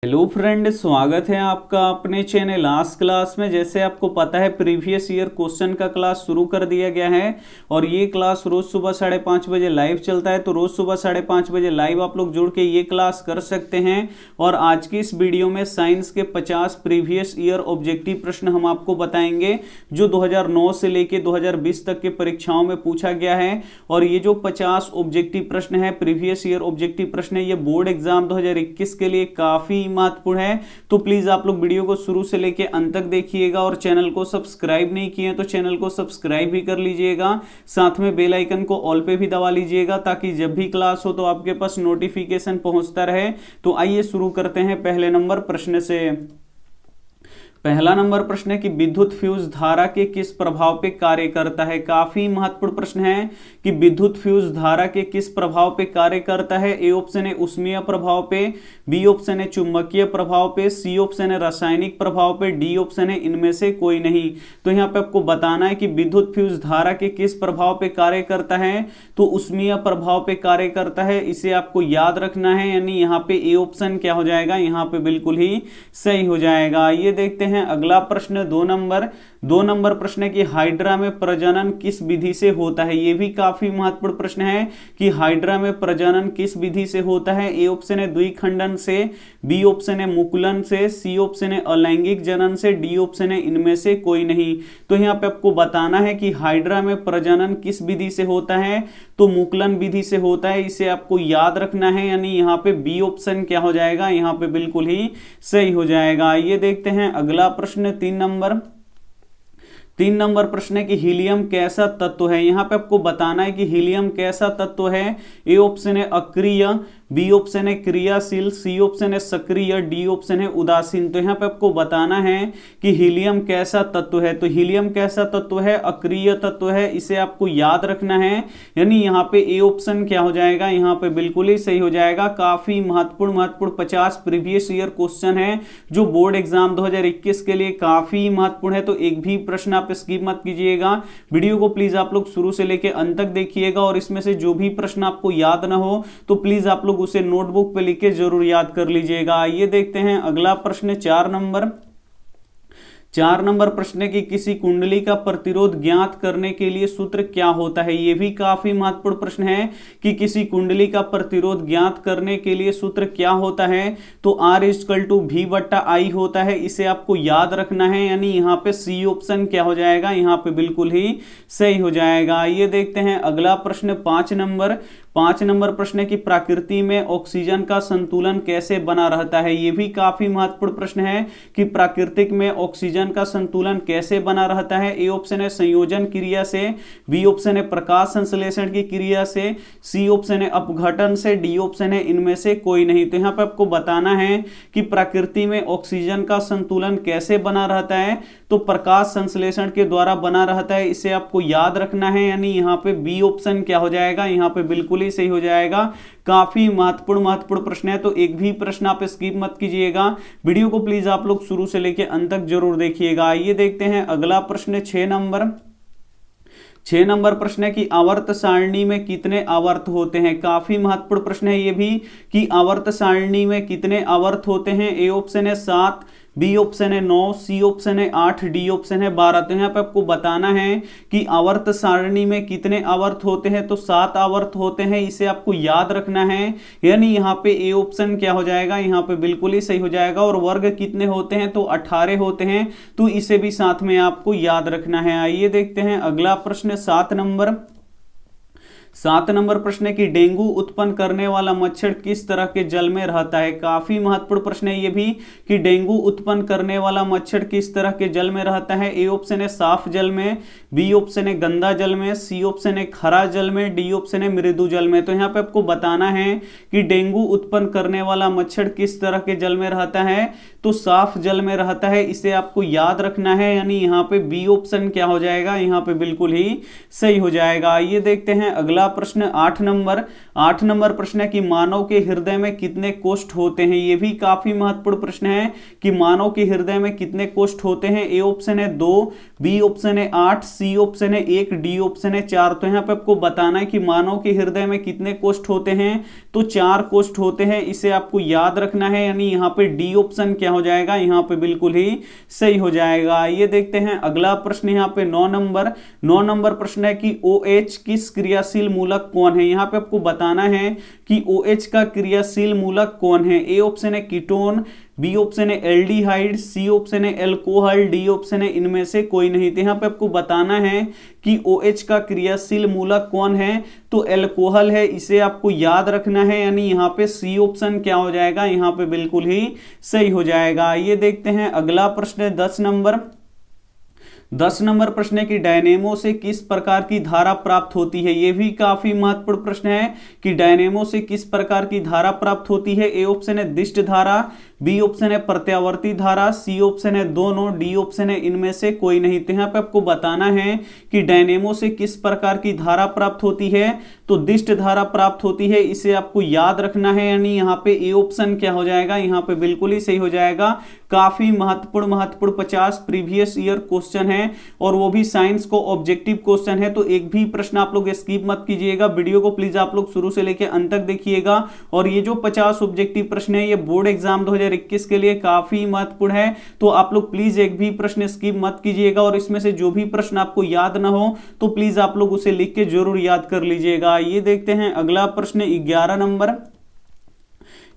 Hello friend, स्वागत है आपका अपने चैनल आज क्लास में। जैसे आपको पता है प्रीवियस ईयर क्वेश्चन का क्लास शुरू कर दिया गया है और ये क्लास रोज सुबह 5:30 बजे लाइव चलता है। तो रोज सुबह 5:30 बजे लाइव आप लोग जुड़ के ये क्लास कर सकते हैं। और आज की इस वीडियो में साइंस के 50 प्रीवियस ईयर ऑब्जेक्टिव प्रश्न हम आपको बताएंगे जो 2009 से लेके 2020 तक के परीक्षाओं में पूछा गया है। और ये जो 50 ऑब्जेक्टिव प्रश्न है, प्रीवियस ईयर ऑब्जेक्टिव प्रश्न है, ये बोर्ड एग्जाम 2021 के लिए काफी महत्वपूर्ण है। तो प्लीज आप लोग वीडियो को शुरू से लेकर अंत तक देखिएगा और चैनल को सब्सक्राइब नहीं किए तो चैनल को सब्सक्राइब भी कर लीजिएगा। साथ में बेल आइकन को ऑल पे भी दबा लीजिएगा ताकि जब भी क्लास हो तो आपके पास नोटिफिकेशन पहुंचता रहे। तो आइए शुरू करते हैं पहले नंबर प्रश्न से। पहला नंबर प्रश्न है कि विद्युत फ्यूज धारा के किस प्रभाव पे कार्य करता है। काफी महत्वपूर्ण प्रश्न है कि विद्युत फ्यूज धारा के किस प्रभाव पे कार्य करता है। ए ऑप्शन है ऊष्मीय प्रभाव पे, बी ऑप्शन है चुंबकीय प्रभाव पे, सी ऑप्शन है रासायनिक प्रभाव पे, डी ऑप्शन है इनमें से कोई नहीं। तो यहाँ पे आपको बताना है कि विद्युत फ्यूज धारा के किस प्रभाव पे कार्य करता है। तो ऊष्मीय प्रभाव पे कार्य करता है, इसे आपको याद रखना है। यानी यहाँ पे ए ऑप्शन क्या हो जाएगा, यहाँ पे बिल्कुल ही सही हो जाएगा। ये देखते हैं अगला प्रश्न 2 नंबर प्रश्न है कि हाइड्रा में प्रजनन किस विधि से होता है। यह भी काफी महत्वपूर्ण प्रश्न है कि हाइड्रा में प्रजनन किस विधि से होता है। ए ऑप्शन है द्विखंडन से, बी ऑप्शन है मुकुलन से, सी ऑप्शन है अलैंगिक जनन से, डी ऑप्शन है इनमें से कोई नहीं। तो यहाँ पे आपको बताना है कि हाइड्रा में प्रजनन किस विधि से होता है। तो मुकुलन विधि से होता है, इसे आपको याद रखना है। यानी यहाँ पे बी ऑप्शन क्या हो जाएगा, यहाँ पे बिल्कुल ही सही हो जाएगा। ये देखते हैं अगला प्रश्न 3 नंबर प्रश्न है कि हीलियम कैसा तत्व है। यहां पे आपको बताना है कि हीलियम कैसा तत्व है। ए ऑप्शन है अक्रिय, बी ऑप्शन है क्रियाशील, सी ऑप्शन है सक्रिय, डी ऑप्शन है उदासीन। तो यहाँ पे आपको बताना है कि हीलियम कैसा तत्व है। तो हीलियम कैसा तत्व है, अक्रिय तत्व है, इसे आपको याद रखना है। यानी यहाँ पे ए ऑप्शन क्या हो जाएगा, यहाँ पे बिल्कुल ही सही हो जाएगा। काफी महत्वपूर्ण 50 प्रीवियस ईयर क्वेश्चन है जो बोर्ड एग्जाम 2021 के लिए काफी महत्वपूर्ण है। तो एक भी प्रश्न आप स्किप मत कीजिएगा। वीडियो को प्लीज आप लोग शुरू से लेकर अंत तक देखिएगा और इसमें से जो भी प्रश्न आपको याद ना हो तो प्लीज आप लोग उसे नोटबुक पे लिख के जरूर याद कर लीजिएगा। ये देखते हैं अगला प्रश्न 4 नंबर प्रश्न है कि किसी कुंडली का प्रतिरोध ज्ञात करने के लिए सूत्र क्या होता है। यह भी काफी महत्वपूर्ण प्रश्न है कि किसी कुंडली का प्रतिरोध ज्ञात करने के लिए सूत्र क्या होता है। तो R=V/I होता है, इसे आपको याद रखना है। यानी यहाँ पे सी ऑप्शन क्या हो जाएगा, यहाँ पे बिल्कुल ही सही हो जाएगा। ये देखते हैं अगला प्रश्न 5 नंबर प्रश्न है कि प्रकृति में ऑक्सीजन का संतुलन कैसे बना रहता है। यह भी काफी महत्वपूर्ण प्रश्न है कि प्राकृतिक में ऑक्सीजन का संतुलन कैसे बना रहता है। ए ऑप्शन है संयोजन क्रिया से, बी ऑप्शन है प्रकाश संश्लेषण की क्रिया से, सी ऑप्शन है अपघटन से, डी ऑप्शन है इनमें से कोई नहीं। तो यहाँ पे आपको बताना है कि प्रकृति में ऑक्सीजन का संतुलन कैसे बना रहता है। तो प्रकाश संश्लेषण के द्वारा बना रहता है, इसे आपको याद रखना है। यानी यहाँ पे बी ऑप्शन क्या हो जाएगा, यहाँ पे बिल्कुल ही सही हो जाएगा। काफी महत्वपूर्ण प्रश्न है, तो एक भी प्रश्न आप स्किप मत कीजिएगा। वीडियो को प्लीज आप लोग शुरू से लेकर अंत तक जरूर देखिएगा। ये देखते हैं अगला प्रश्न 6 नंबर प्रश्न है कि आवर्त सारणी में कितने आवर्त होते हैं। काफी महत्वपूर्ण प्रश्न है ये भी कि आवर्त सारणी में कितने आवर्त होते हैं। ए ऑप्शन है 7, बी ऑप्शन है 9, सी ऑप्शन है 8, डी ऑप्शन है 12। तो यहाँ पे आपको बताना है कि आवर्त सारणी में कितने आवर्त होते हैं। तो 7 आवर्त होते हैं, इसे आपको याद रखना है। यानी यहाँ पे ए ऑप्शन क्या हो जाएगा, यहाँ पे बिल्कुल ही सही हो जाएगा। और वर्ग कितने होते हैं, तो 18 होते हैं, तो इसे भी साथ में आपको याद रखना है। आइए देखते हैं अगला प्रश्न 7 नंबर प्रश्न है कि डेंगू उत्पन्न करने वाला मच्छर किस तरह के जल में रहता है। काफी महत्वपूर्ण प्रश्न है ये भी कि डेंगू उत्पन्न करने वाला मच्छर किस तरह के जल में रहता है। ए ऑप्शन है साफ जल में, बी ऑप्शन है गंदा जल में, सी ऑप्शन है खरा जल में, डी ऑप्शन है मृदु जल में। तो यहाँ पे आपको बताना है कि डेंगू उत्पन्न करने वाला मच्छर किस तरह के जल में रहता है। तो साफ जल में रहता है, इसे आपको याद रखना है। यानी यहाँ पे बी ऑप्शन क्या हो जाएगा, यहाँ पे बिल्कुल ही सही हो जाएगा। ये देखते हैं अगला प्रश्न 8 8 नंबर प्रश्न है कि मानव के हृदय में कितने कोष्ठ होते हैं। ये भी काफी महत्वपूर्ण प्रश्न है कि मानव के हृदय में कितने कोष्ठ होते हैं। ए ऑप्शन है 2, बी ऑप्शन है 8, सी ऑप्शन है 1, डी ऑप्शन है 4। तो यहाँ पे आपको बताना है कि मानव के हृदय में कितने कोष्ठ होते हैं, तो 4 कोष्ठ होते हैं, इसे आपको याद रखना है। यानी यहाँ पे डी ऑप्शन क्या हो जाएगा, यहाँ पे बिल्कुल ही सही हो जाएगा। ये देखते हैं अगला प्रश्न यहाँ पे 9 नंबर प्रश्न है कि OH किस क्रियाशील मूलक कौन है। यहाँ पे आपको बताना है कि OH का क्रियाशील मूलक कौन है। ए ऑप्शन है कीटोन, बी ऑप्शन है एल्डिहाइड, सी ऑप्शन है एल्कोहल, डी ऑप्शन है इनमें से कोई नहीं। तो यहाँ पे आपको बताना है कि OH का क्रियाशील मूलक कौन है, तो एल्कोहल है, इसे आपको याद रखना है। यानी यहाँ पे सी ऑप्शन क्या हो जाएगा, यहाँ पे बिल्कुल ही सही हो जाएगा। ये देखते हैं अगला प्रश्न है 10 नंबर प्रश्न है कि डायनेमो से किस प्रकार की धारा प्राप्त होती है। यह भी काफी महत्वपूर्ण प्रश्न है कि डायनेमो से किस प्रकार की धारा प्राप्त होती है। ए ऑप्शन है दिष्ट धारा, बी ऑप्शन है प्रत्यावर्ती धारा, सी ऑप्शन है दोनों, डी ऑप्शन है इनमें से कोई नहीं। तो यहाँ पे आपको बताना है कि डायनेमो से किस प्रकार की धारा प्राप्त होती है, तो दिष्ट धारा प्राप्त होती है, इसे आपको याद रखना है। यानी यहाँ पे ए ऑप्शन क्या हो जाएगा, यहाँ पे बिल्कुल ही सही हो जाएगा। काफी महत्वपूर्ण 50 प्रीवियस ईयर क्वेश्चन है और वो भी साइंस को ऑब्जेक्टिव क्वेश्चन है, तो एक भी प्रश्न आप लोग स्किप मत कीजिएगा। वीडियो को प्लीज आप लोग शुरू से लेकर अंत तक देखिएगा। और ये जो 50 ऑब्जेक्टिव प्रश्न है ये बोर्ड एग्जाम 2021 के लिए काफी महत्वपूर्ण है, तो आप लोग प्लीज एक भी प्रश्न स्किप मत कीजिएगा। और इसमें से जो भी प्रश्न आपको याद ना हो तो प्लीज आप लोग उसे लिख के जरूर याद कर लीजिएगा। ये देखते हैं अगला प्रश्न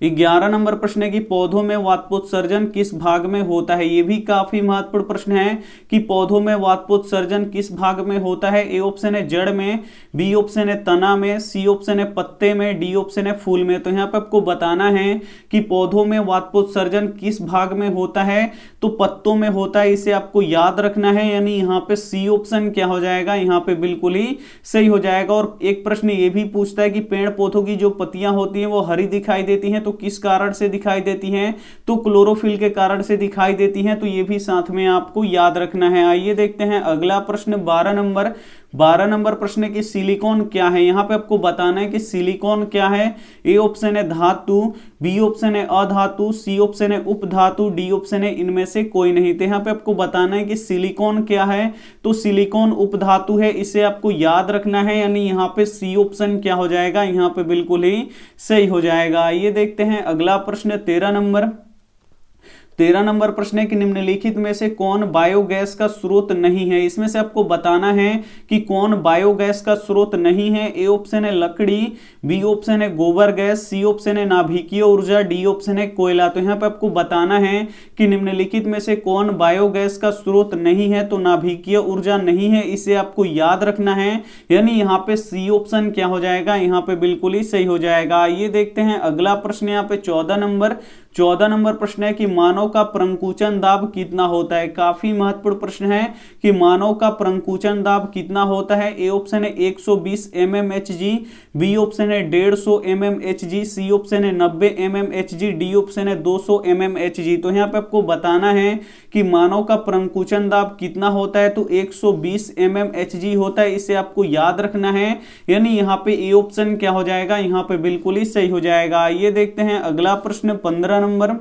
11 नंबर प्रश्न है कि पौधों में वाष्पोत्सर्जन किस भाग में होता है। यह भी काफी महत्वपूर्ण प्रश्न है कि पौधों में वाष्पोत्सर्जन किस भाग में होता है। ए ऑप्शन है जड़ में, बी ऑप्शन है तना में, सी ऑप्शन है पत्ते में, डी ऑप्शन है फूल में। तो यहाँ पे आपको बताना है कि पौधों में वाष्पोत्सर्जन किस भाग में होता है, तो पत्तों में होता है, इसे आपको याद रखना है। यानी यहाँ पे सी ऑप्शन क्या हो जाएगा, यहाँ पे बिल्कुल ही सही हो जाएगा। और एक प्रश्न ये भी पूछता है कि पेड़ पौधों की जो पत्तियां होती हैं वो हरी दिखाई देती हैं, तो किस कारण से दिखाई देती हैं, तो क्लोरोफिल के कारण से दिखाई देती हैं। तो ये भी साथ में आपको याद रखना है। आइए देखते हैं अगला प्रश्न 12 नंबर प्रश्न की सिलिकॉन क्या है। यहां पे आपको बताना है कि सिलिकॉन क्या है। ए ऑप्शन है धातु, बी ऑप्शन है अधातु, सी ऑप्शन है उपधातु, डी ऑप्शन है इनमें से कोई नहीं। तो यहाँ पे आपको बताना है कि सिलिकॉन क्या है, तो सिलिकॉन उपधातु है, इसे आपको याद रखना है। यानी यहाँ पे सी ऑप्शन क्या हो जाएगा, यहाँ पे बिल्कुल ही सही हो जाएगा। ये देखते हैं अगला प्रश्न 13 नंबर प्रश्न है कि निम्नलिखित में से कौन बायोगैस का स्रोत नहीं है। इसमें से आपको बताना है कि कौन बायोगैस का स्रोत नहीं है। ए ऑप्शन है लकड़ी, बी ऑप्शन है गोबर गैस, सी ऑप्शन है नाभिकीय ऊर्जा, डी ऑप्शन है कोयला। तो यहाँ पे आपको बताना है कि निम्नलिखित में से कौन बायोगैस का स्रोत नहीं है, तो नाभिकीय ऊर्जा नहीं है, इसे आपको याद रखना है। यानी यहाँ पे सी ऑप्शन क्या हो जाएगा, यहाँ पे बिल्कुल ही सही हो जाएगा। ये देखते हैं अगला प्रश्न यहाँ पे 14 नंबर प्रश्न है कि मानव का प्रंकुचन दाब कितना होता है। काफी महत्वपूर्ण प्रश्न है कि मानव का प्रंकुचन दाब कितना होता है। ए ऑप्शन है 120 mmHg, बी ऑप्शन है 150 mmHg, सी ऑप्शन है 90 mmHg, डी ऑप्शन है 200 mmHg। तो यहाँ पे आपको बताना है कि मानव का प्रंकुचन दाब कितना होता है, तो 120 mmHg होता है, इसे आपको याद रखना है। यानी यहाँ पे ए ऑप्शन क्या हो जाएगा, यहाँ पे बिल्कुल ही सही हो जाएगा। ये देखते हैं अगला प्रश्न 15 नंबर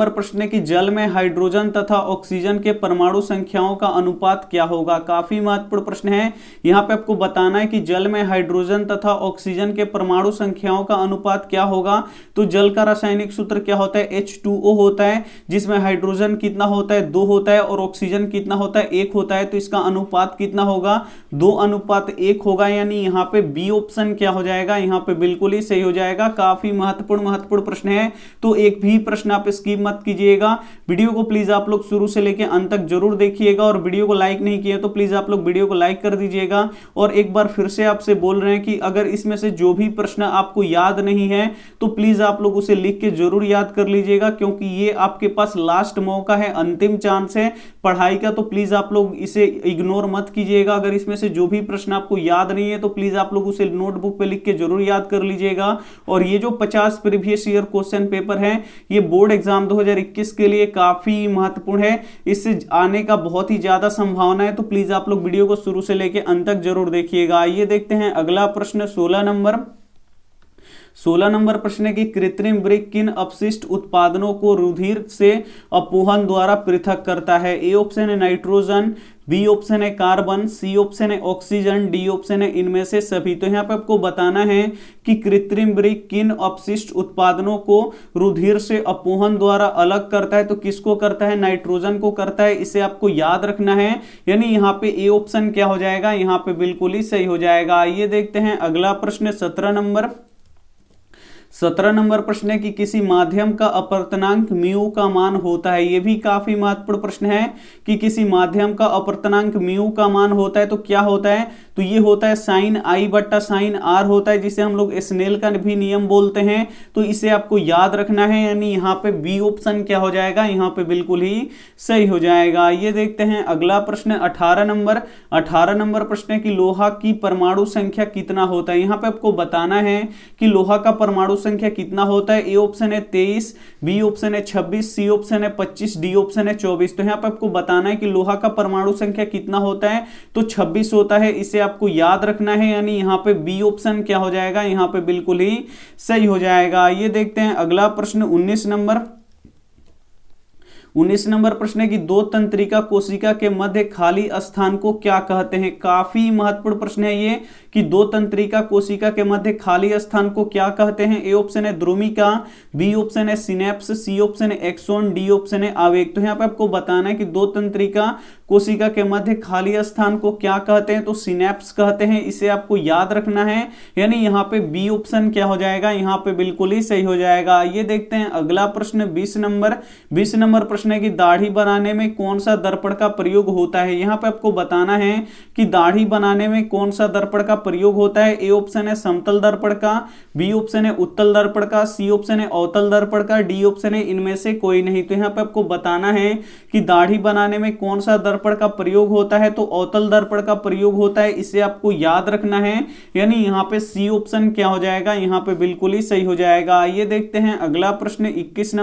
प्रश्न है कि जल में हाइड्रोजन तथा ऑक्सीजन के परमाणु संख्याओं का अनुपात क्या होगा। काफी महत्वपूर्ण प्रश्न है। यहाँ पे आपको बताना है कि जल में हाइड्रोजन तथा ऑक्सीजन के परमाणु संख्याओं का अनुपात क्या होगा। तो जल का रासायनिक सूत्र क्या होता है, H2O होता है, जिसमें हाइड्रोजन कितना होता है, 2 होता है, और ऑक्सीजन कितना होता है, 1 होता है। तो इसका अनुपात कितना होगा, 2:1 होगा। यानी यहाँ पे बी ऑप्शन क्या हो जाएगा, यहाँ पे बिल्कुल ही सही हो जाएगा। काफी महत्वपूर्ण प्रश्न है, तो एक भी प्रश्न आप स्किप मत कीजिएगा। वीडियो को प्लीज आप लोग शुरू से लेकर अंत तक जरूर देखिएगा। और वीडियो को लाइक नहीं किया तो प्लीज आप लोग वीडियो को लाइक कर दीजिएगा। और एक बार फिर से आपसे बोल रहे हैं कि अगर इसमें से जो भी प्रश्न आपको याद नहीं है तो प्लीज आप लोग उसे लिख के जरूर याद कर लीजिएगा, क्योंकि ये आपके पास लास्ट मौका है, अंतिम चांस है पढ़ाई का। तो प्लीज आप लोग इसे इग्नोर मत कीजिएगा। अगर इसमें से जो भी प्रश्न आपको याद नहीं है तो प्लीज आप लोग उसे नोटबुक पे लिख के जरूर याद कर लीजिएगा। और ये जो 50 प्रीवियस ईयर क्वेश्चन पेपर है ये बोर्ड बोर्ड एग्जाम 2021 के लिए काफी महत्वपूर्ण है, इससे आने का बहुत ही ज्यादा संभावना है। तो प्लीज आप लोग वीडियो को शुरू से लेकर अंत तक जरूर देखिएगा। आइए देखते हैं अगला प्रश्न 16 नंबर प्रश्न है कि कृत्रिम वृक्क किन अपशिष्ट उत्पादनों को रुधिर से अपोहन द्वारा पृथक करता है? ए ऑप्शन है नाइट्रोजन, बी ऑप्शन है कार्बन, सी ऑप्शन है ऑक्सीजन, डी ऑप्शन है इनमें से सभी। तो यहाँ पे आपको बताना है कि कृत्रिम वृक्क किन अपशिष्ट उत्पादनों को रुधिर से अपोहन द्वारा अलग करता है। तो किसको करता है? नाइट्रोजन को करता है, इसे आपको याद रखना है। यानी यहाँ पे ए ऑप्शन क्या हो जाएगा? यहाँ पे बिल्कुल ही सही हो जाएगा। आइए देखते हैं अगला प्रश्न 17 नंबर प्रश्न है कि किसी माध्यम का अपवर्तनांक म्यू का मान होता है। यह भी काफी महत्वपूर्ण प्रश्न है कि किसी माध्यम का अपवर्तनांक म्यू का मान होता है तो क्या होता है? तो ये होता है साइन आई बट्टा साइन आर होता है, जिसे हम लोग स्नेल का भी नियम बोलते हैं। तो इसे आपको याद रखना है, यानी यहाँ पे बी ऑप्शन क्या हो जाएगा? यहाँ पे बिल्कुल ही सही हो जाएगा। ये देखते हैं अगला प्रश्न 18 नंबर प्रश्न है कि लोहा की परमाणु संख्या कितना होता है? यहाँ पे आपको बताना है कि लोहा का परमाणु संख्या कितना होता है। ए ऑप्शन है 23, बी ऑप्शन है 26, सी ऑप्शन है 25, डी ऑप्शन है 24। तो यहाँ पे आपको बताना है कि लोहा का परमाणु संख्या कितना होता है, तो 26 होता है, इसे आपको याद रखना है। यानी यहाँ पे बी ऑप्शन क्या हो जाएगा? यहाँ पे बिल्कुल ही सही हो जाएगा। ये देखते हैं अगला प्रश्न 19 नंबर प्रश्न है कि दो तंत्रिका कोशिका के मध्य खाली स्थान को क्या कहते हैं? काफी महत्वपूर्ण प्रश्न है ये कि दो तंत्रिका कोशिका के मध्य खाली स्थान को क्या कहते हैं। ए ऑप्शन है ध्रुमिका, बी ऑप्शन है सिनेप्स, सी ऑप्शन है एक्सॉन, डी ऑप्शन है आवेग। तो यहाँ पे आपको बताना है कि दो तंत्रिका कोशिका के मध्य खाली स्थान को क्या कहते हैं, तो सिनेप्स कहते हैं, इसे आपको याद रखना है। यानी यहाँ पे बी ऑप्शन क्या हो जाएगा? यहाँ पे बिल्कुल ही सही हो जाएगा। ये देखते हैं अगला प्रश्न 20 नंबर प्रश्न है कि दाढ़ी बनाने में कौन सा दर्पण का प्रयोग होता है। यहाँ पे आपको बताना है कि दाढ़ी बनाने में कौन सा दर्पण का प्रयोग होता है। ए ऑप्शन है समतल दर्पण का, बी ऑप्शन है उत्तल दर्पण का, सी ऑप्शन है अवतल दर्पण का, डी ऑप्शन है इनमें से कोई नहीं। तो यहाँ पे आपको बताना है कि दाढ़ी बनाने में कौन सा दर्पण का प्रयोग होता है, तो अवतल दर्पण का प्रयोग होता है, इसे आपको याद रखना है। यानी यहाँ पे सी ऑप्शन क्या हो जाएगा? यहाँ पे बिल्कुल ही सही हो जाएगा। ये देखते हैं अगला प्रश्न 21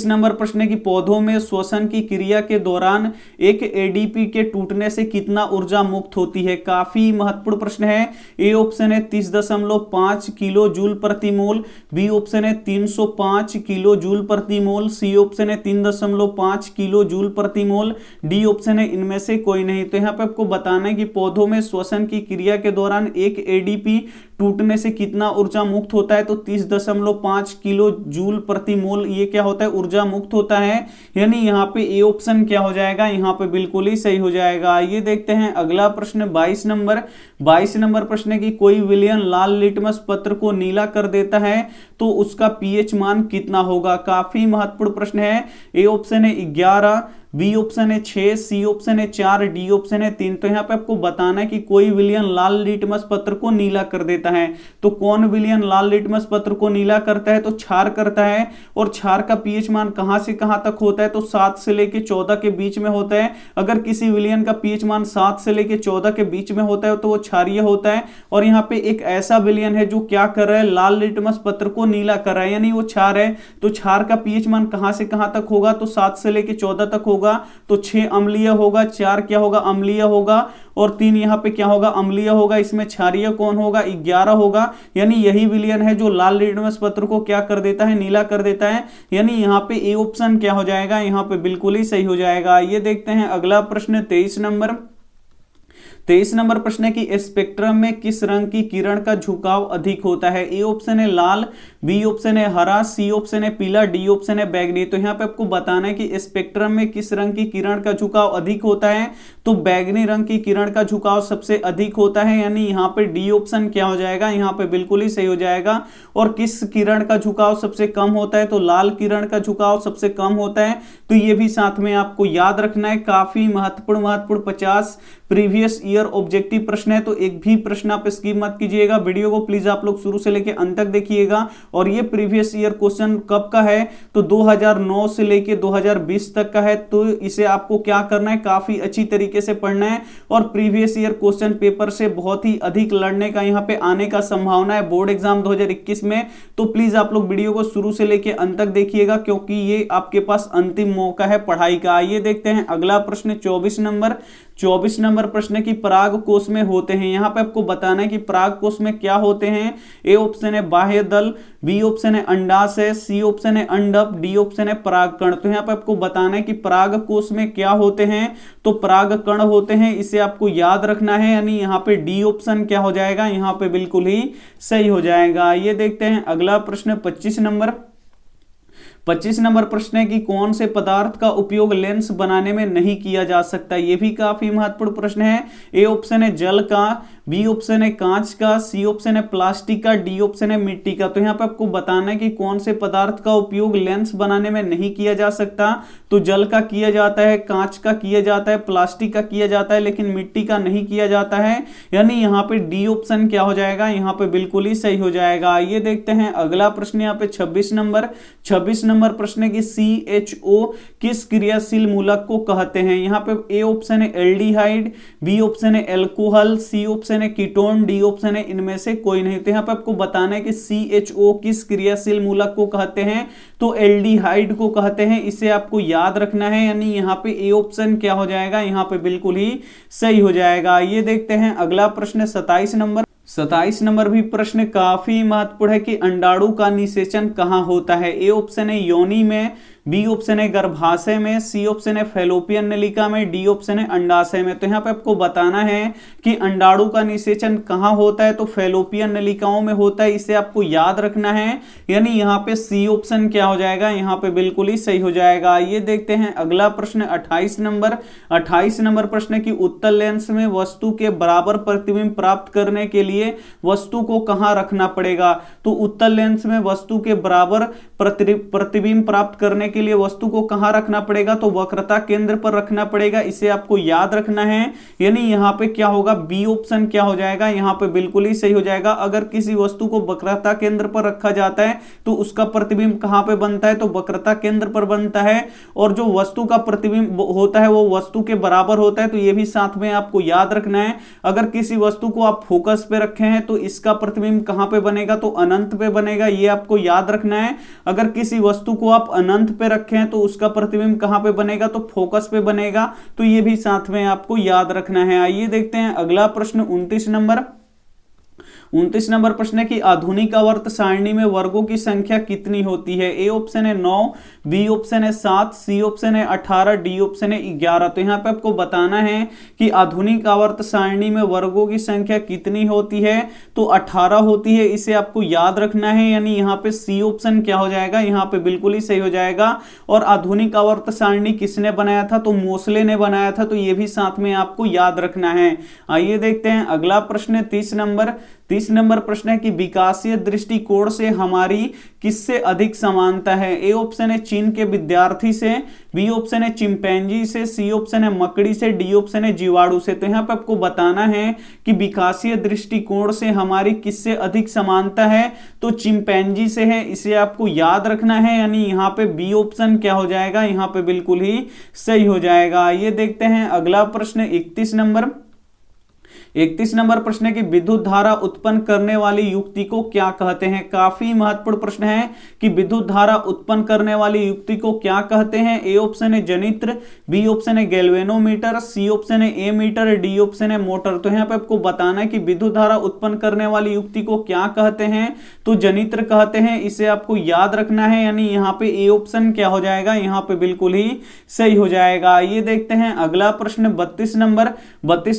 नंबर प्रश्न है कि पौधों में श्वसन की क्रिया के दौरान एक एडीपी के टूटने से कितना ऊर्जा मुक्त होती है? काफी महत्वपूर्ण प्रश्न है। ए ऑप्शन है 30.5 किलो जूल प्रति मोल, बी ऑप्शन है 305 किलो जूल प्रति मोल, सी ऑप्शन है 3.5 किलो जूल प्रति मोल, डी ऑप्शन है इनमें से कोई नहीं। तो यहाँ पे आपको बताना है कि पौधों में श्वसन की क्रिया के दौरान एक एडीपी टूटने से कितना ऊर्जा मुक्त होता है, तो 30.5 किलो जूल प्रति मोल ये क्या होता है? ऊर्जा मुक्त होता है। यानी यहाँ पे ए ऑप्शन क्या हो जाएगा? यहाँ पे बिल्कुल ही सही हो जाएगा। ये देखते हैं अगला प्रश्न 22 नंबर प्रश्न है कि कोई विलयन लाल लिटमस पत्र को नीला कर देता है तो उसका पीएच मान कितना होगा? काफी महत्वपूर्ण प्रश्न है। ए ऑप्शन है 11, बी ऑप्शन है 6, सी ऑप्शन है 4, डी ऑप्शन है 3। तो यहाँ पे आपको बताना है कि कोई विलयन लाल लिटमस पत्र को नीला कर देता है। तो कौन विलयन लाल लिटमस पत्र को नीला करता है? तो क्षार करता है। और क्षार का पीएच मान कहां से कहां तक होता है? तो 7 से लेके 14 के बीच में होता है। अगर किसी विलयन का पीएच मान 7 से लेके 14 के बीच में होता है तो वो क्षारीय होता है। और यहाँ पे एक ऐसा विलयन है जो क्या कर रहा है? लाल लिटमस पत्र को नीला कर रहा है, यानी वो क्षार है। तो क्षार का पीएच मान कहां से कहां तक होगा? तो 7 से लेके 14 तक होगा। तो 6 अम्लीय होगा, 4 क्या होगा? अम्लीय होगा, और 3 यहाँ पे क्या होगा? अम्लीय होगा। इसमें क्षारीय कौन होगा? 11 होगा। यानी यही विलयन है जो लाल लिटमस पत्र को क्या कर देता है? नीला कर देता है। यानी यहाँ पे ए ऑप्शन क्या हो जाएगा? यहाँ पे बिल्कुल ही सही हो जाएगा। ये देखते हैं अगला प्रश्न 23 नंबर प्रश्न है कि स्पेक्ट्रम में किस रंग की किरण का झुकाव अधिक होता है? ए ऑप्शन है लाल, बी ऑप्शन है हरा, सी ऑप्शन है पीला, डी ऑप्शन है बैगनी। तो यहाँ पे आपको बताना है कि स्पेक्ट्रम में किस रंग की किरण का झुकाव अधिक होता है, तो बैगनी रंग की किरण का झुकाव सबसे अधिक होता है। यानी यहाँ पे डी ऑप्शन क्या हो जाएगा? यहाँ पे बिल्कुल ही सही हो जाएगा। और किस किरण का झुकाव सबसे कम होता है? तो लाल किरण का झुकाव सबसे कम होता है। तो ये भी साथ में आपको याद रखना है। काफी महत्वपूर्ण 50 प्रीवियस ईयर ऑब्जेक्टिव प्रश्न है, तो एक भी प्रश्न आप स्किप मत कीजिएगा। वीडियो को प्लीज आप लोग शुरू से लेकर अंत तक देखिएगा। और ये प्रीवियस ईयर क्वेश्चन कब का है, तो 2009 से लेके 2020 तक का है। तो इसे आपको क्या करना है, काफी अच्छी तरीके से पढ़ना है और प्रीवियस ईयर क्वेश्चन पेपर से बहुत ही अधिक लड़ने का यहाँ पे आने का संभावना है बोर्ड एग्जाम 2021 में। तो प्लीज आप लोग वीडियो को शुरू से लेके अंत तक देखिएगा, क्योंकि ये आपके पास अंतिम मौका है पढ़ाई का। आइए देखते हैं अगला प्रश्न 24 नंबर प्रश्न की पराग कोश में होते हैं। यहां पे आपको बताना है कि पराग कोश में क्या होते हैं। ए ऑप्शन है बाह्य दल, बी ऑप्शन है अंडाशय, सी ऑप्शन है अंडप, डी ऑप्शन है परागकण। तो यहां पे आपको बताना है कि पराग कोश में क्या होते हैं, तो परागकण होते हैं, इसे आपको याद रखना है। यानी यहां पे डी ऑप्शन क्या हो जाएगा, यहां पे बिल्कुल ही सही हो जाएगा। ये देखते हैं अगला प्रश्न 25 नंबर प्रश्न है कि कौन से पदार्थ का उपयोग लेंस बनाने में नहीं किया जा सकता। यह भी काफी महत्वपूर्ण प्रश्न है। ए ऑप्शन है जल का, बी ऑप्शन है कांच का, सी ऑप्शन है प्लास्टिक का, डी ऑप्शन है मिट्टी का। तो यहां पे आपको बताना है कि कौन से पदार्थ का उपयोग लेंस बनाने में नहीं किया जा सकता। तो जल का किया जाता है, कांच का किया जाता है, प्लास्टिक का किया जाता है, लेकिन मिट्टी का नहीं किया जाता है। यानी यहाँ पे डी ऑप्शन क्या हो जाएगा, यहाँ पे बिल्कुल ही सही हो जाएगा। ये देखते हैं अगला प्रश्न यहाँ पे 26 नंबर प्रश्न है कि CHO किस क्रियाशील मूलक को कहते हैं। यहाँ पे ए ऑप्शन है एल्डिहाइड, बी ऑप्शन है एल्कोहल, सी ऑप्शन है कीटोन, डी ऑप्शन है इनमें से कोई नहीं। तो यहाँ पे आपको बताना है कि CHO किस क्रियाशील मूलक को कहते हैं, तो एल्डिहाइड को कहते हैं, इसे आपको याद रखना है। यानी यहाँ पे ए ऑप्शन क्या हो जाएगा, यहाँ पे बिल्कुल ही सही हो जाएगा। ये देखते हैं अगला प्रश्न 27 नंबर भी प्रश्न काफी महत्वपूर्ण है कि अंडाणु का निषेचन कहां होता है। ए ऑप्शन है योनि में, बी ऑप्शन है गर्भाशय में, सी ऑप्शन है फैलोपियन नलिका में, डी ऑप्शन है अंडाशय में। तो यहाँ पे आपको बताना है कि अंडाणु का निषेचन कहाँ होता है, तो फैलोपियन नलिकाओं में होता है, इसे आपको याद रखना है। यानी यहाँ पे सी ऑप्शन क्या हो जाएगा, यहाँ पे बिल्कुल ही सही हो जाएगा। ये देखते हैं अगला प्रश्न 28 नंबर प्रश्न की उत्तल लेंस में वस्तु के बराबर प्रतिबिंब प्राप्त करने के लिए वस्तु को कहाँ रखना पड़ेगा। तो उत्तल लेंस में वस्तु के बराबर प्रतिबिंब प्राप्त करने के लिए वस्तु को कहां रखना पड़ेगा, तो वक्रता केंद्र पर रखना पड़ेगा, इसे आपको याद रखना है। यानी यहां पे क्या होगा, बी ऑप्शन क्या हो जाएगा, यहां पे बिल्कुल ही सही हो जाएगा। अगर किसी वस्तु को वक्रता केंद्र पर रखा जाता है तो उसका प्रतिबिंब कहां पे बनता है, तो वक्रता केंद्र पर बनता है। और जो वस्तु का प्रतिबिंब होता है वो वस्तु के बराबर होता है, तो ये भी साथ में आपको याद रखना है। अगर किसी वस्तु को आप फोकस पे रखे हैं तो इसका प्रतिबिंब कहां पे बनेगा, तो अनंत पे बनेगा, ये आपको याद रखना है। अगर किसी वस्तु को आप अनंत पे रखे हैं तो उसका प्रतिबिंब कहां पे बनेगा, तो फोकस पे बनेगा, तो ये भी साथ में आपको याद रखना है। आइए देखते हैं अगला प्रश्न 29 नंबर प्रश्न है कि आधुनिक आवर्त सारणी में वर्गों की संख्या कितनी होती है। ए ऑप्शन है 9, बी ऑप्शन है 7, सी ऑप्शन है 18, डी ऑप्शन है 11। तो यहां पे आपको बताना है कि आधुनिक आवर्त सारणी में वर्गों की संख्या कितनी होती है, तो 18 होती है, इसे आपको याद रखना है। यानी यहाँ पे सी ऑप्शन क्या हो जाएगा, यहाँ पे बिल्कुल ही सही हो जाएगा। और आधुनिक आवर्त सारणी किसने बनाया था, तो मोसले ने बनाया था, तो ये भी साथ में आपको याद रखना है। आइए देखते हैं अगला प्रश्न 30 नंबर प्रश्न है कि विकासीय दृष्टिकोण से हमारी किससे अधिक समानता है। ए ऑप्शन है चीन के विद्यार्थी से, बी ऑप्शन है चिंपैंजी से, सी ऑप्शन है मकड़ी से, डी ऑप्शन है जीवाणु से। तो यहाँ पे आपको बताना है कि विकासीय दृष्टिकोण से हमारी किससे अधिक समानता है, तो चिंपैंजी से है, इसे आपको याद रखना है। यानी यहाँ पे बी ऑप्शन क्या हो जाएगा, यहाँ पे बिल्कुल ही सही हो जाएगा। ये देखते हैं अगला प्रश्न 31 नंबर प्रश्न है कि विद्युत धारा उत्पन्न करने वाली युक्ति को क्या कहते हैं। काफी महत्वपूर्ण प्रश्न है कि विद्युत धारा उत्पन्न करने वाली युक्ति को क्या कहते हैं। ए ऑप्शन है जनित्र, बी ऑप्शन है गैल्वेनोमीटर, सी ऑप्शन है एमीटर, डी ऑप्शन है मोटर। तो यहाँ पे आपको बताना है कि विद्युत धारा उत्पन्न करने वाली युक्ति को क्या कहते हैं, तो जनित्र कहते हैं, इसे आपको याद रखना है। यानी यहाँ पे ए ऑप्शन क्या हो जाएगा, यहाँ पे बिल्कुल ही सही हो जाएगा। ये देखते हैं अगला प्रश्न 32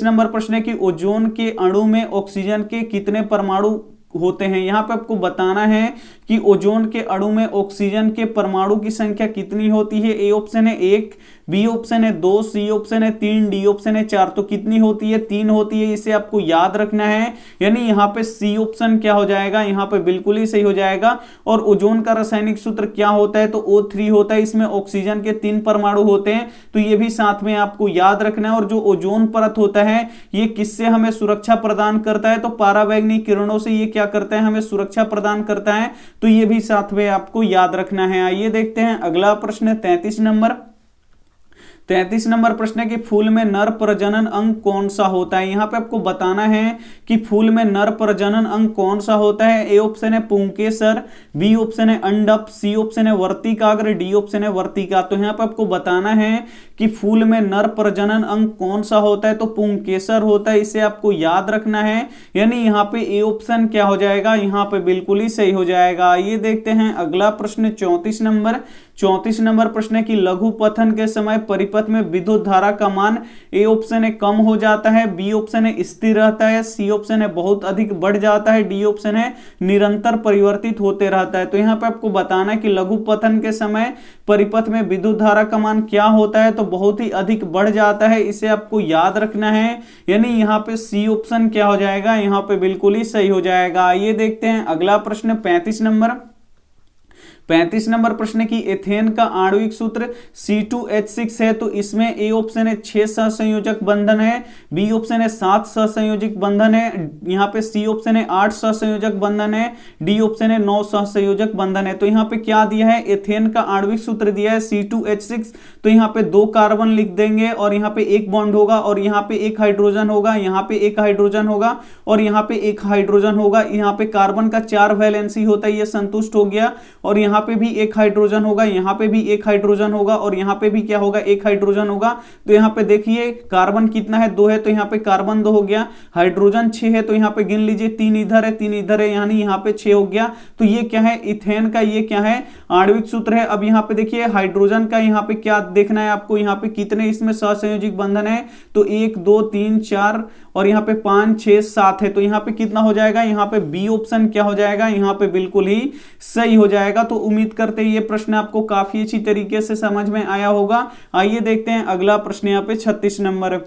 नंबर प्रश्न है कि ओजोन के अणु में ऑक्सीजन के कितने परमाणु होते हैं। यहाँ पे आपको बताना है कि ओजोन के अणु में ऑक्सीजन के परमाणु की संख्या कितनी होती है। ए ऑप्शन है 1, बी ऑप्शन है 2, सी ऑप्शन है 3, डी ऑप्शन है 4। तो कितनी होती है? 3 होती है, इसे आपको याद रखना है। यानी यहाँ पे सी ऑप्शन क्या हो जाएगा? यहाँ पे बिल्कुल ही सही हो जाएगा। और ओजोन का रासायनिक सूत्र क्या होता है? तो O3 होता है, इसमें ऑक्सीजन के 3 परमाणु होते हैं, तो ये भी साथ में आपको याद रखना है। और जो ओजोन परत होता है ये किससे हमें सुरक्षा प्रदान करता है? तो पराबैंगनी किरणों से ये क्या करता है? हमें सुरक्षा प्रदान करता है, तो ये भी साथ में आपको याद रखना है। आइए देखते हैं अगला प्रश्न 33 नंबर। 33 नंबर प्रश्न है कि फूल में नर प्रजनन अंग कौन सा होता है। यहाँ पे आपको बताना है कि फूल में नर प्रजनन अंग कौन सा होता है। ए ऑप्शन है पुंकेसर, बी ऑप्शन है अंडप, सी ऑप्शन है वर्तिकाग्र, डी ऑप्शन है वर्तिका। तो यहाँ पे आपको बताना है कि फूल में नर प्रजनन अंग कौन सा होता है। तो पुंकेसर होता है, इसे आपको याद रखना है। यानी यहाँ पे ए ऑप्शन क्या हो जाएगा? यहाँ पे बिल्कुल ही सही हो जाएगा। ये देखते हैं अगला प्रश्न 34 नंबर। 34 नंबर प्रश्न है कि लघु पथन के समय परिपथ में विद्युत धारा का मान ए ऑप्शन है कम हो जाता है, बी ऑप्शन है स्थिर रहता है, सी ऑप्शन है बहुत अधिक बढ़ जाता है, डी ऑप्शन है निरंतर परिवर्तित होते रहता है। तो यहाँ पे आपको बताना है कि लघु पथन के समय परिपथ में विद्युत धारा का मान क्या होता है। तो बहुत ही अधिक बढ़ जाता है, इसे आपको याद रखना है। यानी यहाँ पे सी ऑप्शन क्या हो जाएगा? यहाँ पे बिल्कुल ही सही हो जाएगा। ये देखते हैं अगला प्रश्न 35 नंबर। 35 नंबर प्रश्न की एथेन का आणविक सूत्र C2H6 है। तो इसमें ए ऑप्शन है 6 सहसंयोजक बंधन है, बी ऑप्शन है 7 सहसंयोजक बंधन है, यहाँ पे सी ऑप्शन है 8 सहसंयोजक बंधन है, डी ऑप्शन है 9 सहसंयोजक बंधन है। तो यहाँ पे क्या दिया है? एथेन का आणविक सूत्र दिया है C2H6। तो यहाँ पे 2 कार्बन लिख देंगे और यहाँ पे 1 बॉन्ड होगा और यहाँ पे 1 हाइड्रोजन होगा, यहाँ पे 1 हाइड्रोजन होगा और यहाँ पे 1 हाइड्रोजन होगा। यहाँ पे कार्बन का 4 वैलेंसी होता है, ये संतुष्ट हो गया। और यहाँ पे भी 1 हाइड्रोजन होगा, यहाँ पे भी 1 हाइड्रोजन होगा और यहाँ पे भी क्या होगा? 1 हाइड्रोजन होगा। तो यहाँ पे देखिए कार्बन कितना है? 2 है, तो यहाँ पे कार्बन 2 हो गया। हाइड्रोजन 6 है, तो यहाँ पे गिन लीजिए 3 इधर है 3 इधर है, यानी यहाँ पे 6 हो गया। तो ये क्या है? इथेन का ये क्या है? आणविक सूत्र है। अब यहाँ पे देखिए हाइड्रोजन का यहाँ पे क्या देखना है आपको? यहाँ पे कितने इसमें सहसंयोजक बंधन है? तो 1 2 3 4 और यहाँ पे 5 6 7 है। तो यहाँ पे कितना हो जाएगा? यहाँ पे बी ऑप्शन क्या हो जाएगा? यहाँ पे बिल्कुल ही सही हो जाएगा। तो उम्मीद करते हैं ये प्रश्न आपको काफी अच्छी तरीके से समझ में आया होगा। आइए देखते हैं अगला प्रश्न यहाँ पे 36 नंबर।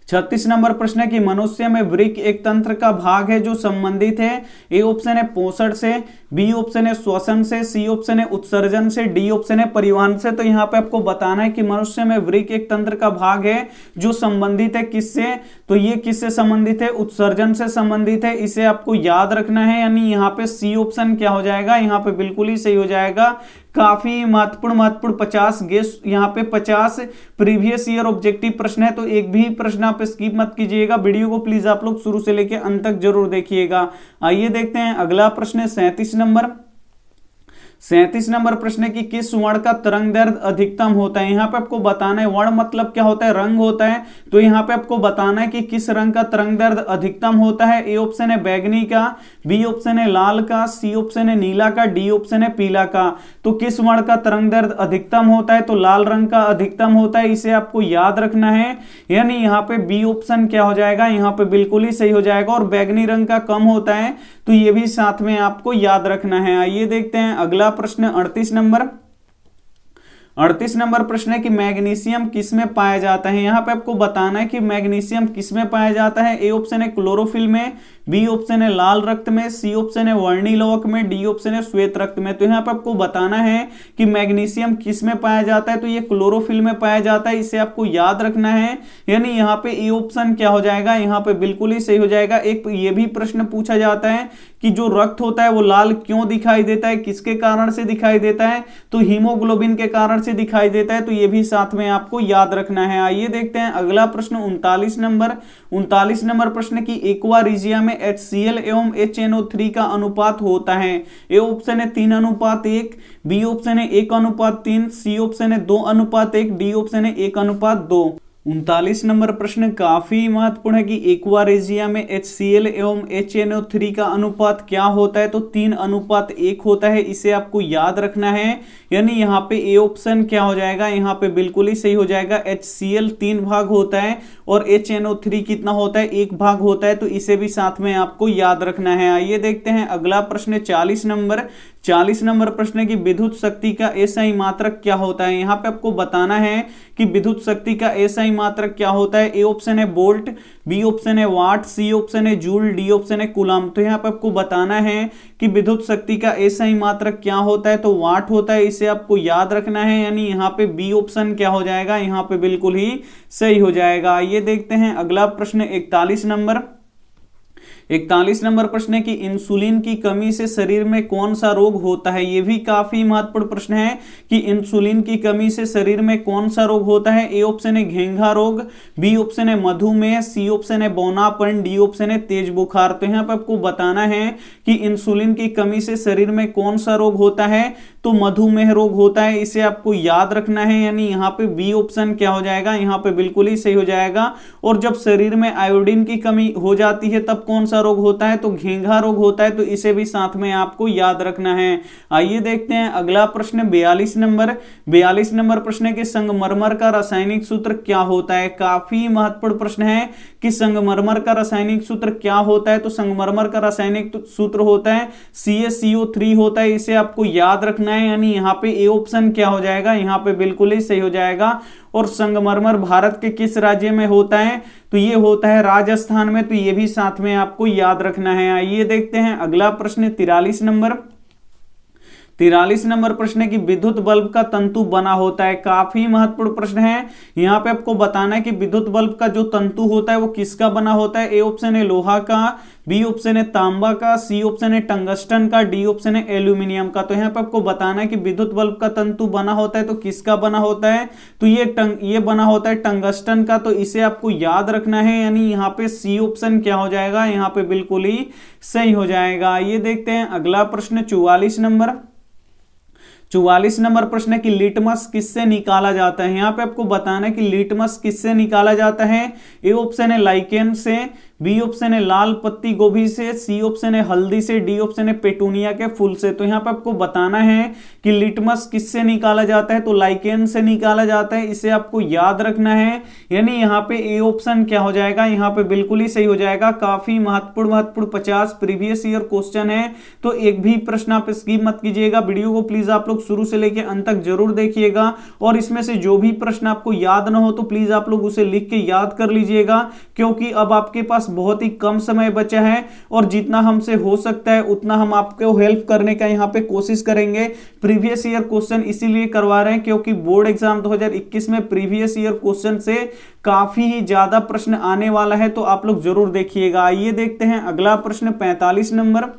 36 नंबर प्रश्न है कि मनुष्य में वृक्क एक तंत्र का भाग है जो संबंधित है। ए ऑप्शन है पोषण से, बी ऑप्शन है श्वसन से, सी ऑप्शन है उत्सर्जन से, डी ऑप्शन है परिवहन से। तो यहाँ पे आपको बताना है कि मनुष्य में वृक्क एक तंत्र का भाग है जो संबंधित है किससे? तो ये किससे संबंधित है? उत्सर्जन से संबंधित है, इसे आपको याद रखना है। यानी यहाँ पे सी ऑप्शन क्या हो जाएगा? यहाँ पे बिल्कुल ही सही हो जाएगा। काफी महत्वपूर्ण 50 गेस यहाँ पे 50 प्रीवियस ईयर ऑब्जेक्टिव प्रश्न है, तो एक भी प्रश्न आप स्किप मत कीजिएगा। वीडियो को प्लीज आप लोग शुरू से लेकर अंत तक जरूर देखिएगा। आइए देखते हैं अगला प्रश्न 37 नंबर। 37 नंबर प्रश्न है कि किस वर्ण का तरंग दैर्घ्य अधिकतम होता है। यहाँ पे आपको बताना है वर्ण मतलब क्या होता है? रंग होता है। तो यहाँ पे आपको बताना है कि किस रंग का तरंग दैर्घ्य अधिकतम होता है। ए ऑप्शन है बैगनी का, बी ऑप्शन है लाल का, सी ऑप्शन है नीला का, डी ऑप्शन है पीला का। तो किस वर्ण का तरंग दैर्घ्य अधिकतम होता है? तो लाल रंग का अधिकतम होता है, इसे आपको याद रखना है। यानी यहाँ पे बी ऑप्शन क्या हो जाएगा? यहाँ पे बिल्कुल ही सही हो जाएगा। और बैगनी रंग का कम होता है, तो ये भी साथ में आपको याद रखना है। आइए देखते हैं अगला प्रश्न 38 नंबर। 38 नंबर प्रश्न है कि मैग्नीशियम किसमें पाया जाता है। यहाँ पे आपको बताना है कि मैग्नीशियम किसमें पाया जाता है। ए ऑप्शन है क्लोरोफिल में, बी ऑप्शन है लाल रक्त में, सी ऑप्शन है वर्णी लवक में, डी ऑप्शन है श्वेत रक्त में। तो यहाँ पे आपको बताना है कि मैग्नीशियम किसमें पाया जाता है। तो ये क्लोरोफिल में पाया जाता है, इसे आपको याद रखना है। यानी यहाँ पे ए ऑप्शन क्या हो जाएगा? यहाँ पे बिल्कुल ही सही हो जाएगा। एक ये भी प्रश्न पूछा जाता है कि जो रक्त होता है वो लाल क्यों दिखाई देता है, किसके कारण से दिखाई देता है? तो हीमोग्लोबिन के कारण से दिखाई देता है। तो ये भी साथ में आपको याद रखना है। आइए देखते हैं अगला प्रश्न 39 नंबर। 39 नंबर प्रश्न की एक्वा रिजिया में HCl एवं HNO3 का अनुपात होता है। ए ऑप्शन है 3:1, बी ऑप्शन है 1:3, सी ऑप्शन है 2:1, डी ऑप्शन है 1:2। 39 नंबर प्रश्न काफी महत्वपूर्ण है कि एक्वारेजिया में HCl एवं HNO3 का अनुपात क्या होता है, तो 3:1 होता है, इसे आपको याद रखना है। यानी यहाँ पे ए ऑप्शन क्या हो जाएगा, यहाँ पे बिल्कुल ही सही हो जाएगा। HCl 3 भाग होता है और HNO3 कितना होता है, 1 भाग होता है, तो इसे भी साथ में आपको याद रखना है। आइए देखते हैं अगला प्रश्न 40 नंबर प्रश्न की विद्युत शक्ति का एसआई मात्रक क्या होता है। यहाँ पे आपको बताना है कि विद्युत शक्ति का एसआई मात्रक क्या होता है। ए ऑप्शन है वोल्ट, बी ऑप्शन है वाट, सी ऑप्शन है जूल, डी ऑप्शन है कूलम। तो यहाँ पे आपको बताना है कि विद्युत शक्ति का एसआई मात्रक क्या होता है, तो वाट होता है, इसे आपको याद रखना है। यानी यहाँ पे बी ऑप्शन क्या हो जाएगा, यहाँ पे बिल्कुल ही सही हो जाएगा। ये देखते हैं अगला प्रश्न 41 नंबर प्रश्न है कि इंसुलिन की कमी से शरीर में कौन सा रोग होता है। यह भी काफी महत्वपूर्ण प्रश्न है कि इंसुलिन की कमी से शरीर में कौन सा रोग होता है। ए ऑप्शन है घेंघा रोग, बी ऑप्शन है मधुमेह, सी ऑप्शन है बौनापन, डी ऑप्शन है तेज बुखार। तो यहाँ पे आपको बताना है कि इंसुलिन की कमी से शरीर में कौन सा रोग होता है, तो मधुमेह रोग होता है, इसे आपको याद रखना है। यानी यहाँ पे बी ऑप्शन क्या हो जाएगा, यहाँ पे बिल्कुल ही सही हो जाएगा। और जब शरीर में आयोडीन की कमी हो जाती है तब कौन सा रोग होता है, तो घेंघा रोग होता है, तो इसे भी साथ में आपको याद रखना है। आइए देखते हैं अगला प्रश्न 42 नंबर प्रश्न के संगमरमर का रासायनिक सूत्र क्या होता है। काफी महत्वपूर्ण प्रश्न है कि संगमरमर का रासायनिक सूत्र क्या होता है। तो संगमरमर का रासायनिक सूत्र होता है CaCO3 होता है, इसे आपको याद रखना है। यानी यहाँ पे ए ऑप्शन क्या हो जाएगा, यहाँ पे बिल्कुल ही सही हो जाएगा। और संगमरमर भारत के किस राज्य में होता है, तो ये होता है राजस्थान में, तो ये भी साथ में आपको याद रखना है। आइए देखते हैं अगला प्रश्न 43 नंबर प्रश्न है कि विद्युत बल्ब का तंतु बना होता है। काफी महत्वपूर्ण प्रश्न है। यहाँ पे आपको बताना है कि विद्युत बल्ब का जो तंतु होता है वो किसका बना होता है। ए ऑप्शन है लोहा का, बी ऑप्शन है तांबा का, सी ऑप्शन है टंगस्टन का, डी ऑप्शन है एल्यूमिनियम का। तो यहाँ पे आपको बताना है कि विद्युत बल्ब का तंतु बना होता है तो किसका बना होता है, तो ये बना होता है टंगस्टन का, तो इसे आपको याद रखना है। यानी यहाँ पे सी ऑप्शन क्या हो जाएगा, यहाँ पे बिल्कुल ही सही हो जाएगा। ये देखते हैं अगला प्रश्न 44 नंबर प्रश्न है कि लिटमस किससे निकाला जाता है। यहाँ पे आपको बताना है कि लिटमस किससे निकाला जाता है। ए ऑप्शन है लाइकेन से, बी ऑप्शन है लाल पत्ती गोभी से, सी ऑप्शन है हल्दी से, डी ऑप्शन है पेटूनिया के फूल से। तो यहाँ पे आपको बताना है कि लिटमस किससे निकाला जाता है, तो लाइकेन से निकाला जाता है, इसे आपको याद रखना है। यानी यहाँ पे ए ऑप्शन क्या हो जाएगा, यहाँ पे बिल्कुल ही सही हो जाएगा। काफी महत्वपूर्ण 50 प्रीवियस ईयर क्वेश्चन है, तो एक भी प्रश्न आप स्किप मत कीजिएगा। वीडियो को प्लीज आप लोग शुरू से लेकर अंत तक जरूर देखिएगा, और इसमें से जो भी प्रश्न आपको याद ना हो तो प्लीज आप लोग उसे लिख के याद कर लीजिएगा, क्योंकि अब आपके पास बहुत ही कम समय बचा है और जितना हमसे हो सकता है उतना हम आपको हेल्प करने का यहाँ पे कोशिश करेंगे। प्रीवियस ईयर क्वेश्चन इसीलिए करवा रहे हैं क्योंकि बोर्ड एग्जाम 2021 में प्रीवियस ईयर क्वेश्चन से काफी ही ज्यादा प्रश्न आने वाला है, तो आप लोग जरूर देखिएगा। आइए देखते हैं अगला प्रश्न 45 नंबर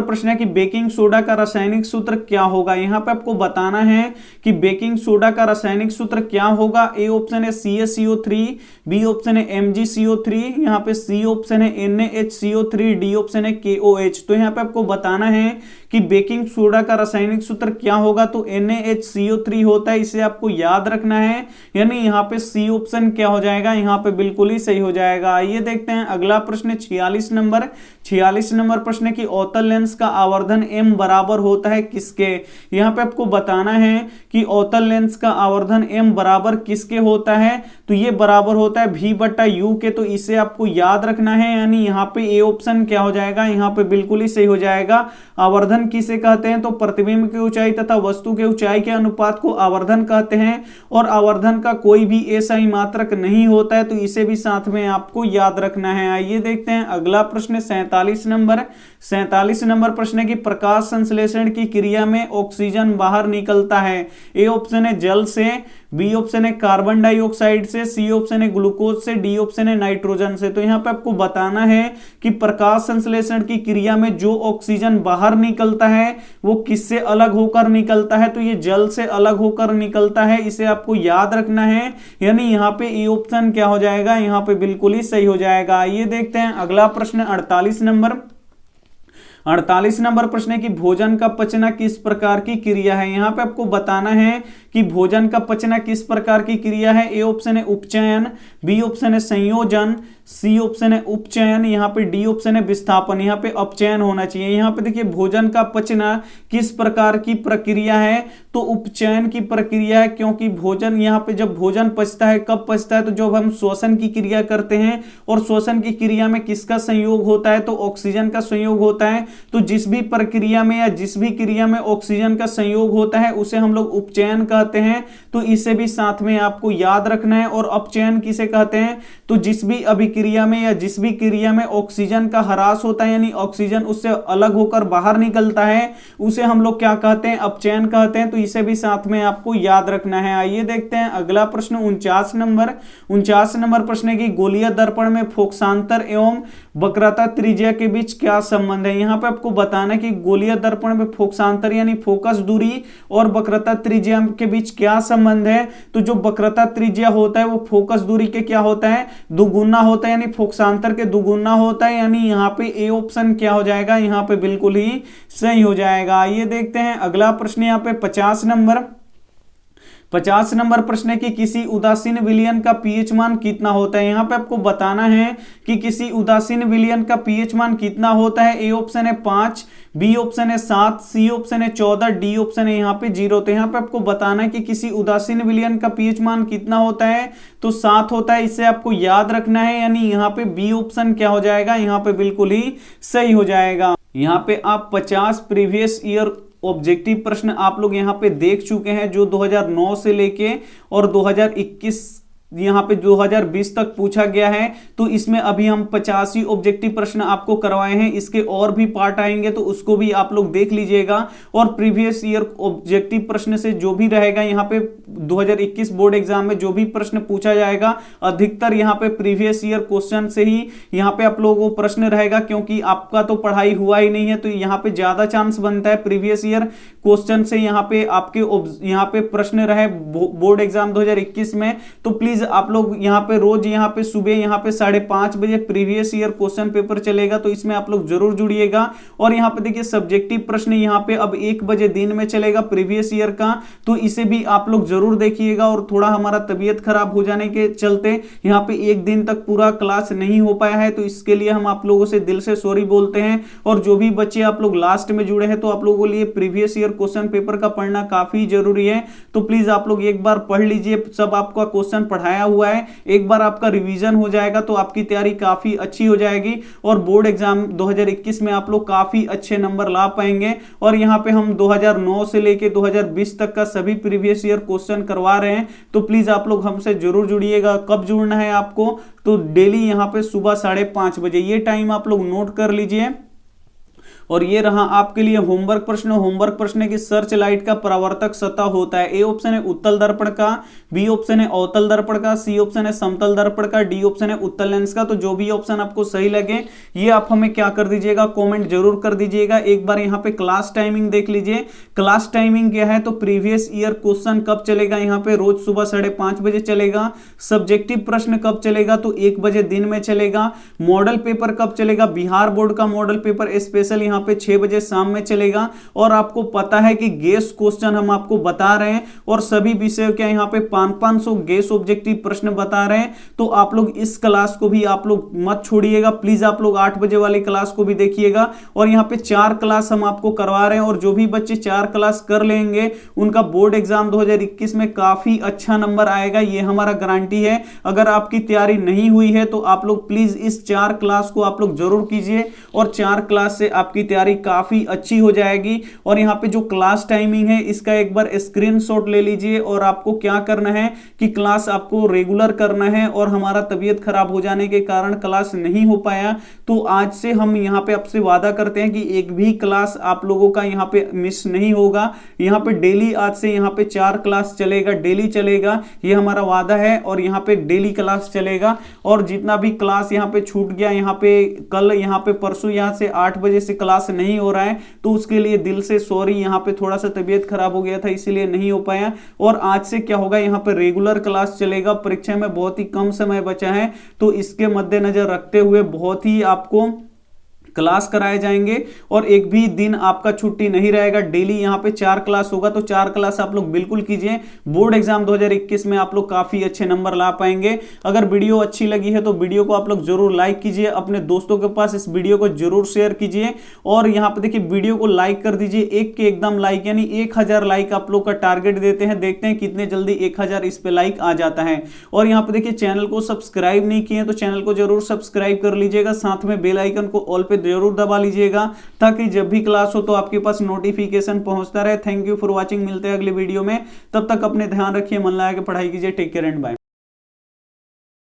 प्रश्न है कि बेकिंग सोडा का रासायनिक सूत्र क्या होगा। यहां पे आपको बताना है कि बेकिंग सोडा का रासायनिक सूत्र क्या होगा। ए ऑप्शन है CaCO3, बी ऑप्शन है MgCO3, यहां पे सी ऑप्शन है NaHCO3, डी ऑप्शन है KOH। तो यहां पे आपको बताना है कि बेकिंग सोडा का रासायनिक सूत्र क्या होगा, तो NaHCO3 होता है, इसे आपको याद रखना है। यानी यहाँ पे सी ऑप्शन क्या हो जाएगा, यहाँ पे बिल्कुल ही सही हो जाएगा। आइए देखते हैं अगला प्रश्न 46 नंबर प्रश्न की अवतल लेंस का आवर्धन m बराबर होता है किसके। यहाँ पे आपको बताना है कि अवतल लेंस का आवर्धन m बराबर किसके होता है, तो ये बराबर होता है v/u के, तो इसे आपको याद रखना है। यानी यहाँ पे ए ऑप्शन क्या हो जाएगा, यहाँ पे बिल्कुल ही सही हो जाएगा। आवर्धन किसे कहते हैं, तो प्रतिबिंब की ऊंचाई तथा वस्तु के ऊंचाई के अनुपात को आवर्धन कहते हैं, और आवर्धन का कोई भी एसआई मात्रक नहीं होता है, तो इसे भी साथ में आपको याद रखना है। आइए देखते हैं अगला प्रश्न 47 नंबर प्रश्न है कि प्रकाश संश्लेषण की क्रिया में ऑक्सीजन बाहर निकलता है। ए ऑप्शन है जल से, बी ऑप्शन है कार्बन डाइऑक्साइड से, सी ऑप्शन है ग्लूकोज से, डी ऑप्शन है नाइट्रोजन से। तो यहाँ पे आपको बताना है कि प्रकाश संश्लेषण की क्रिया में जो ऑक्सीजन बाहर निकलता है वो किससे अलग होकर निकलता है, तो ये जल से अलग होकर निकलता है, इसे आपको याद रखना है। यानी यहाँ पे ए ऑप्शन क्या हो जाएगा, यहाँ पे बिल्कुल ही सही हो जाएगा। ये देखते हैं अगला प्रश्न 48 नंबर प्रश्न है कि भोजन का पचना किस प्रकार की क्रिया है। यहाँ पे आपको बताना है कि भोजन का पचना किस प्रकार की क्रिया है। ए ऑप्शन है उपचयन, बी ऑप्शन है संयोजन, सी ऑप्शन है उपचयन, यहाँ पे डी ऑप्शन है विस्थापन। यहाँ पे अपचयन होना चाहिए। यहाँ पे देखिए भोजन का पचना किस प्रकार की प्रक्रिया है, तो उपचयन की प्रक्रिया है, क्योंकि भोजन यहाँ पे जब भोजन पचता है, कब पचता है, तो जब हम श्वसन की क्रिया करते हैं, और श्वसन की क्रिया में किसका संयोग होता है, तो ऑक्सीजन का संयोग होता है। तो जिस भी प्रक्रिया में या जिस भी क्रिया में ऑक्सीजन का संयोग होता है उसे हम लोग उपचयन कहते हैं। तो इसे भी साथ में आपको याद रखना है। और अपचयन किसे कहते हैं, तो जिस भी अभिक्रिया में या जिस भी क्रिया में ऑक्सीजन का ह्रास होता है, यानी ऑक्सीजन उससे अलग होकर बाहर निकलता है, उसे हम लोग क्या कहते हैं, अपचयन कहते हैं। तो इसे भी साथ में आपको याद रखना है। आइए देखते हैं अगला प्रश्न 49 नंबर प्रश्न है कि गोलीय दर्पण में फोकसांतर एवं वक्रता त्रिज्या के बीच क्या संबंध है। यहाँ पे आपको बताना है कि गोलीय दर्पण में फोकसांतर यानी फोकस दूरी और वक्रता त्रिज्या के बीच क्या संबंध है। तो जो वक्रता त्रिज्या होता है वो फोकस दूरी के क्या होता है, दुगुना होता है, यानी फोकसांतर के दुगुना होता है। यानी यहाँ पे ए ऑप्शन क्या हो जाएगा, यहाँ पे बिल्कुल ही सही हो जाएगा। आइए देखते हैं अगला प्रश्न यहाँ पे 50 नंबर प्रश्न है कि किसी उदासीन विलयन का पीएच मान कितना होता है। यहाँ पे आपको बताना है कि किसी उदासीन विलयन का पीएच मान कितना होता है। ए ऑप्शन है 5, बी ऑप्शन है 7, सी ऑप्शन है 14, डी ऑप्शन है यहाँ पे 0। तो यहाँ पे आपको बताना है कि किसी उदासीन विलयन का पीएच मान कितना होता है, तो 7 होता है। इसे आपको याद रखना है, यानी यहाँ पे बी ऑप्शन क्या हो जाएगा, यहाँ पे बिल्कुल ही सही हो जाएगा। यहाँ पे आप 50 प्रीवियस ईयर ऑब्जेक्टिव प्रश्न आप लोग यहाँ पे देख चुके हैं, जो 2009 से लेके और 2021 यहाँ पे 2020 तक पूछा गया है। तो इसमें अभी हम 85 ऑब्जेक्टिव प्रश्न आपको करवाए हैं। इसके और भी पार्ट आएंगे तो उसको भी आप लोग देख लीजिएगा। और प्रीवियस ईयर ऑब्जेक्टिव प्रश्न से जो भी रहेगा यहाँ पे 2021 बोर्ड एग्जाम में जो भी प्रश्न पूछा जाएगा, अधिकतर यहाँ पे प्रीवियस ईयर क्वेश्चन से ही यहाँ पे आप लोगों को प्रश्न रहेगा, क्योंकि आपका तो पढ़ाई हुआ ही नहीं है। तो यहाँ पे ज्यादा चांस बनता है प्रीवियस ईयर क्वेश्चन से यहाँ पे आपके यहाँ पे प्रश्न रहे बोर्ड एग्जाम 2021 में। तो प्लीज आप लोग यहाँ पे रोज यहाँ पे सुबह यहाँ पे 5:30 बजे प्रीवियस ईयर क्वेश्चन पेपर चलेगा, तो इसमें आप लोग जरूर जुड़िएगा। और यहाँ पे देखिए सब्जेक्टिव प्रश्न यहाँ पे अब 1 बजे दिन में चलेगा प्रीवियस ईयर का, तो इसे भी आप लोग जरूर देखिएगा। और थोड़ा हमारा तबीयत खराब हो जाने के चलते यहाँ पे 1 दिन तक पूरा क्लास नहीं हो पाया है, तो इसके लिए हम आप लोगों से दिल से सॉरी बोलते हैं। और जो भी बच्चे आप लोग लास्ट में जुड़े हैं, तो आप लोगों के लिए प्रीवियस ईयर क्वेश्चन पेपर का पढ़ना काफी जरूरी है। तो प्लीज आप लोग एक बार पढ़ लीजिए, सब आपका क्वेश्चन पढ़ाया हुआ है, एक बार आपका रिवीजन हो जाएगा तो आपकी तैयारी काफी अच्छी हो जाएगी और बोर्ड एग्जाम 2021 में आप लोग काफी अच्छे नंबर ला पाएंगे। और यहाँ पे हम 2009 से लेके 2020 तक का सभी प्रीवियस ईयर क्वेश्चन करवा रहे हैं, तो प्लीज आप लोग हमसे जरूर जुड़िएगा। कब जुड़ना है आपको, तो डेली यहाँ पे सुबह 5:30 बजे, ये टाइम आप लोग नोट कर लीजिए। और ये रहा आपके लिए होमवर्क प्रश्न की सर्च लाइट का परावर्तक सतह होता है। ए ऑप्शन है उत्तल दर्पण का, बी ऑप्शन है अवतल दर्पण का, सी ऑप्शन है समतल दर्पण का, डी ऑप्शन है उत्तल लेंस का। तो जो भी ऑप्शन आपको सही लगे ये आप हमें क्या कर दीजिएगा, कमेंट जरूर कर दीजिएगा। एक बार यहाँ पे क्लास टाइमिंग देख लीजिए, क्लास टाइमिंग क्या है, तो प्रीवियस ईयर क्वेश्चन कब चलेगा, यहाँ पे रोज सुबह 5:30 बजे चलेगा। सब्जेक्टिव प्रश्न कब चलेगा, तो 1 बजे दिन में चलेगा। मॉडल पेपर कब चलेगा, बिहार बोर्ड का मॉडल पेपर स्पेशल यहाँ पे 6 बजे शाम में चलेगा। और आपको पता है कि गेस क्वेश्चन हम आपको बता रहे हैं और सभी विषयों के यहाँ पे 500 गेस ऑब्जेक्टिव प्रश्न बता रहे हैं। तो आप लोग इस क्लास को भी आप लोग मत छोड़िएगा, प्लीज आप लोग 8 बजे वाली क्लास को भी देखिएगा। और यहाँ पे 4 क्लास हम आपको करवा रहे हैं और जो भी बच्चे 4 क्लास कर लेंगे उनका बोर्ड एग्जाम 2021 में काफी अच्छा नंबर आएगा, ये हमारा गारंटी है। अगर आपकी तैयारी नहीं हुई है तो आप लोग प्लीज इस 4 क्लास को आप लोग जरूर कीजिए और 4 क्लास से आपकी तैयारी काफी अच्छी हो जाएगी। और यहाँ पे जो क्लास टाइमिंग है इसका एक बार स्क्रीनशॉट ले लीजिए। और आपको क्या करना है कि क्लास आपको रेगुलर करना है। और हमारा तबीयत खराब हो जाने के कारण क्लास नहीं हो पाया, तो आज से हम यहाँ पे आपसे वादा करते हैं कि एक भी क्लास आप लोगों का यहाँ पे मिस नहीं होगा। यहाँ पे डेली आज से यहाँ पे 4 क्लास चलेगा, डेली चलेगा, ये हमारा वादा है। और यहाँ पे डेली क्लास चलेगा। और जितना भी क्लास यहाँ पे छूट गया, यहाँ पे कल, यहाँ पे परसों, यहाँ से 8 बजे से क्लास नहीं हो रहा है, तो उसके लिए दिल से सॉरी। यहाँ पे थोड़ा सा तबीयत खराब हो गया था इसीलिए नहीं हो पाया। और आज से क्या होगा, यहाँ पे रेगुलर क्लास चलेगा। परीक्षा में बहुत ही कम समय बचा है, तो इसके मद्देनजर रखते हुए बहुत ही आपको क्लास कराए जाएंगे और एक भी दिन आपका छुट्टी नहीं रहेगा। डेली यहाँ पे 4 क्लास होगा, तो 4 क्लास आप लोग बिल्कुल कीजिए। बोर्ड एग्जाम 2021 में आप लोग काफी अच्छे नंबर ला पाएंगे। अगर वीडियो अच्छी लगी है तो वीडियो को आप लोग जरूर लाइक कीजिए, अपने दोस्तों के पास इस वीडियो को जरूर शेयर कीजिए और यहाँ पे देखिए वीडियो को लाइक कर दीजिए, एक के एकदम लाइक, यानी 1000 लाइक आप लोग का टारगेट देते हैं। देखते हैं कितने जल्दी 1000 इस पे लाइक आ जाता है। और यहाँ पे देखिए चैनल को सब्सक्राइब नहीं किए तो चैनल को जरूर सब्सक्राइब कर लीजिएगा, साथ में बेल आइकन को ऑल पे जरूर दबा लीजिएगा ताकि जब भी क्लास हो तो आपके पास नोटिफिकेशन पहुंचता रहे। थैंक यू फॉर वॉचिंग, मिलते हैं अगले वीडियो में। तब तक अपने ध्यान रखिए, मन लगा के पढ़ाई कीजिए। Take care and bye.